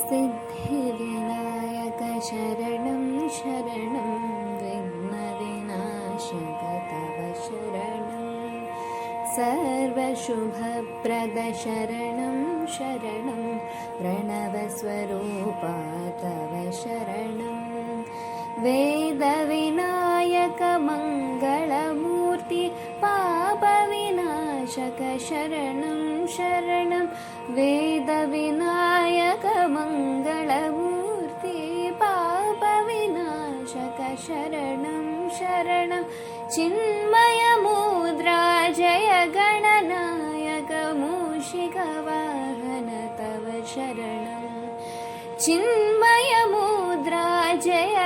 सिद्धिविनायक शरणं शरणं विघ्नविनाशक तव शरणं सर्वशुभप्रद शरणं शरणं प्रणवस्वरूपा तव शरणं वेदविनायक मङ्गलमूर्ति पापविनाशक शरणं शरणं वेदविनायक मङ्गलमूर्ति पापविनाशक शरणं शरणं चिन्मयमुद्रा जय गणनायक मूषिकवाहन तव शरणं चिन्मयमुद्रा जय